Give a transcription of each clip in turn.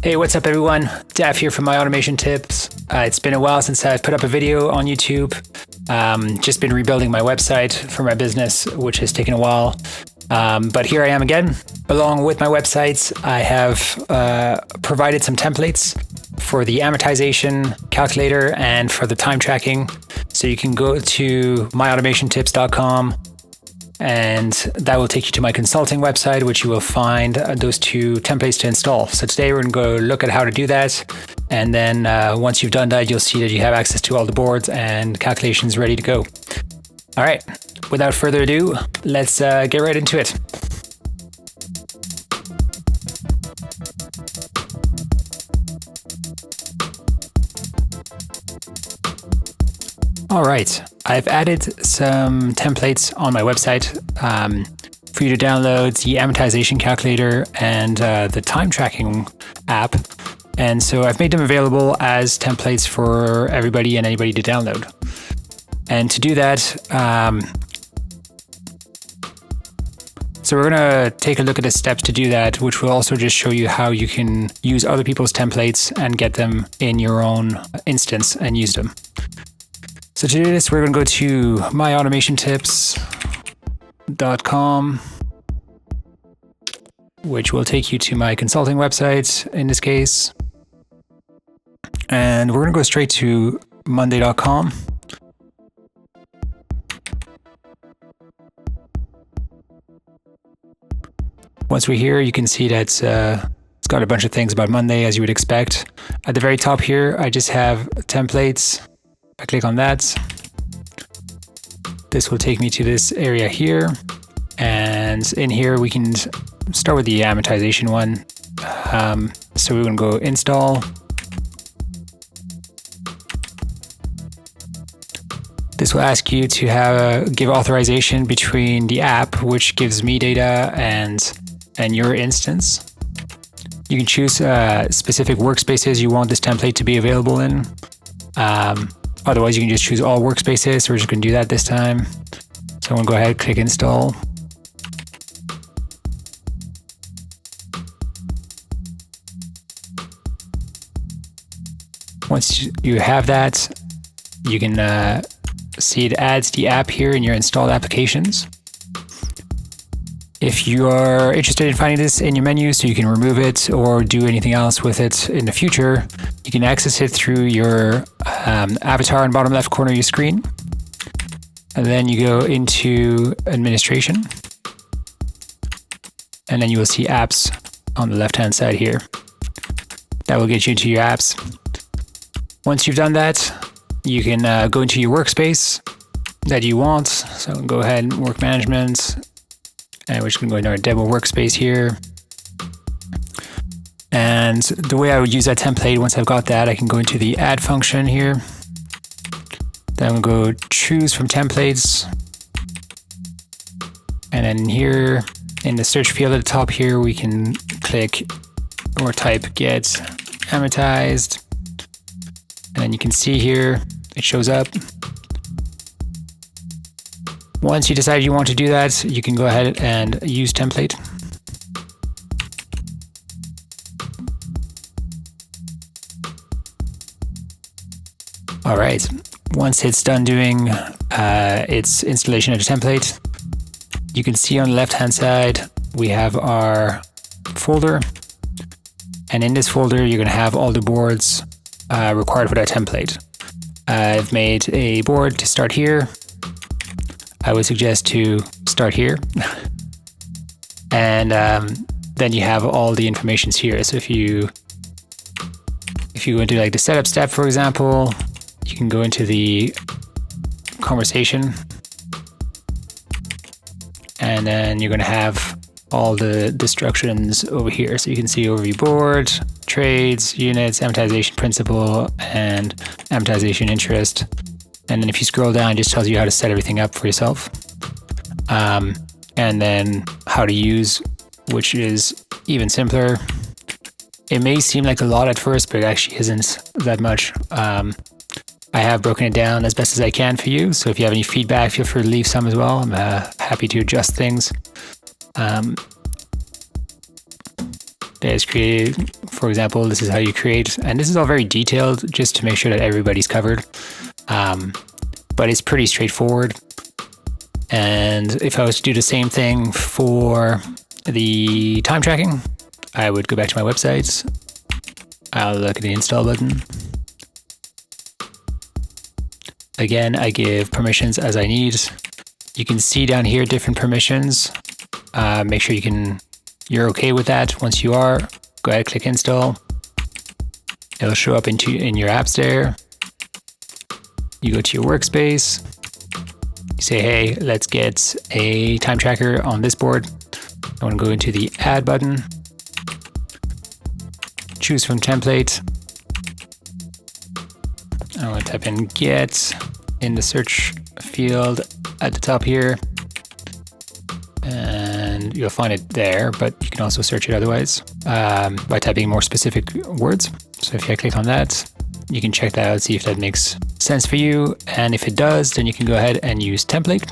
Hey, what's up everyone? Dav here from My Automation Tips. It's been a while since I've put up a video on YouTube. Just been rebuilding my website for my business, which has taken a while. But here I am again. Along with my websites, I have provided some templates for the amortization calculator and for the time tracking. So you can go to myautomationtips.com and that will take you to my consulting website, which you will find those two templates to install. So today we're going to go look at how to do that. And then once you've done that, you'll see that you have access to all the boards and calculations ready to go. All right, without further ado, let's get right into it. All right, I've added some templates on my website for you to download the amortization calculator and the time tracking app. And so I've made them available as templates for everybody and anybody to download. And to do that, so we're going to take a look at the steps to do that, which will also just show you how you can use other people's templates and get them in your own instance and use them. So to do this, we're going to go to myautomationtips.com, which will take you to my consulting website in this case. And we're going to go straight to monday.com. Once we're here, you can see that it's got a bunch of things about Monday, as you would expect. At the very top here, I just have templates. I click on that. This will take me to this area here. And in here, we can start with the amortization one. So we're going to go install. This will ask you to give authorization between the app, which gives me data, and your instance. You can choose specific workspaces you want this template to be available in. Otherwise, you can just choose all workspaces. So we're just going to do that this time. So I'm going to go ahead and click install. Once you have that, you can see it adds the app here in your installed applications. If you are interested in finding this in your menu so you can remove it or do anything else with it in the future, you can access it through your avatar in the bottom left corner of your screen. And then you go into administration. And then you will see apps on the left-hand side here. That will get you into your apps. Once you've done that, you can go into your workspace that you want. So go ahead and work management. And we're just going to go into our demo workspace here. And the way I would use that template, once I've got that, I can go into the add function here. Then I'm going to go choose from templates. And then here in the search field at the top here, we can click or type get amortized. And then you can see here, it shows up. Once you decide you want to do that, you can go ahead and use template. All right, once it's done doing its installation of the template, you can see on the left-hand side, we have our folder. And in this folder, you're going to have all the boards required for that template. I've made a board to start here. I would suggest to start here. And then you have all the informations here. So if you go into like the setup step, for example, you can go into the conversation. And then you're going to have all the instructions over here. So you can see overview board, trades, units, amortization principal, and amortization interest. And then if you scroll down, it just tells you how to set everything up for yourself. And then how to use, which is even simpler. It may seem like a lot at first, but it actually isn't that much. I have broken it down as best as I can for you. So if you have any feedback, feel free to leave some as well. I'm happy to adjust things. that is created. For example, this is how you create, and this is all very detailed just to make sure that everybody's covered. But it's pretty straightforward. And if I was to do the same thing for the time tracking, I would go back to my website. I'll look at the install button. Again, I give permissions as I need. You can see down here different permissions. Make sure you're okay with that. Once you are, go ahead, click install. It'll show up in your apps there. You go to your workspace. You say, hey, let's get a time tracker on this board. I want to go into the add button. Choose from template. I want to type in get in the search field at the top here. And you'll find it there, but you can also search it otherwise by typing more specific words. So if I click on that, you can check that out, see if that makes sense for you. And if it does, then you can go ahead and use template.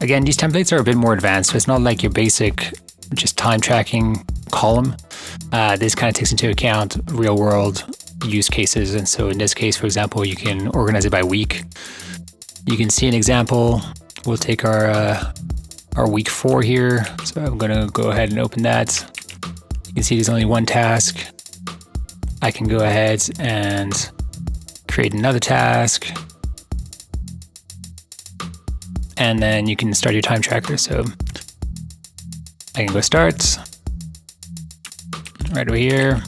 Again, these templates are a bit more advanced, so it's not like your basic just time tracking column. This kind of takes into account real world use cases. And so in this case, for example, you can organize it by week. You can see an example. We'll take our week 4 here. So I'm going to go ahead and open that. You can see there's only one task. I can go ahead and create another task. And then you can start your time tracker. So I can go start. Right over here.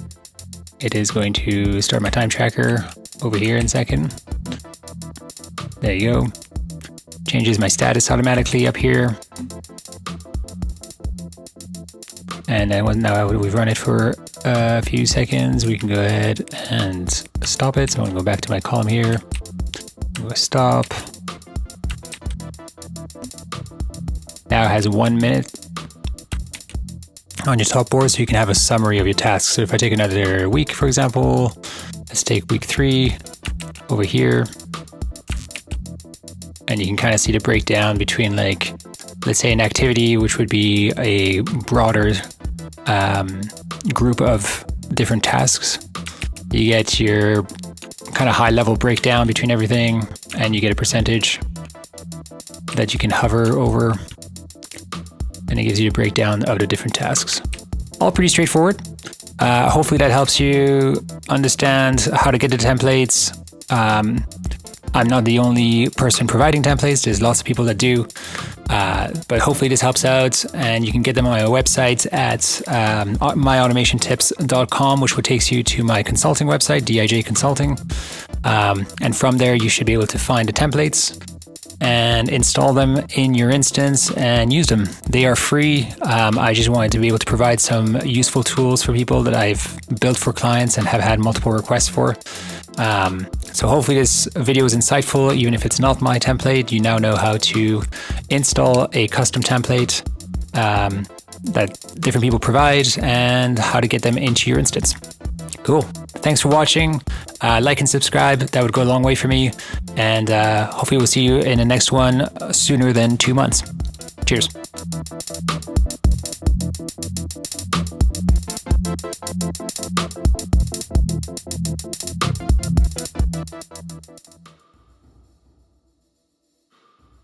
It is going to start my time tracker over here in a second. There you go. Changes my status automatically up here. And then now we've run it for a few seconds, we can go ahead and stop it. So I'm going to go back to my column here. Go stop. Now it has 1 minute on your top board, so you can have a summary of your tasks. So if I take another week, for example, let's take week 3 over here. And you can kind of see the breakdown between, like, let's say an activity, which would be a broader group of different tasks. You get your kind of high level breakdown between everything, and you get a percentage that you can hover over, and it gives you a breakdown of the different tasks. All pretty straightforward. Hopefully that helps you understand how to get the templates. I'm not the only person providing templates. There's lots of people that do. But hopefully this helps out, and you can get them on my website at myautomationtips.com, which will take you to my consulting website, DIJ Consulting. And from there, you should be able to find the templates and install them in your instance and use them. They are free. I just wanted to be able to provide some useful tools for people that I've built for clients and have had multiple requests for. So hopefully this video is insightful. Even if it's not my template, you now know how to install a custom template that different people provide and how to get them into your instance. Cool. Thanks for watching. Like and subscribe. That would go a long way for me. And hopefully we'll see you in the next one sooner than 2 months. Cheers.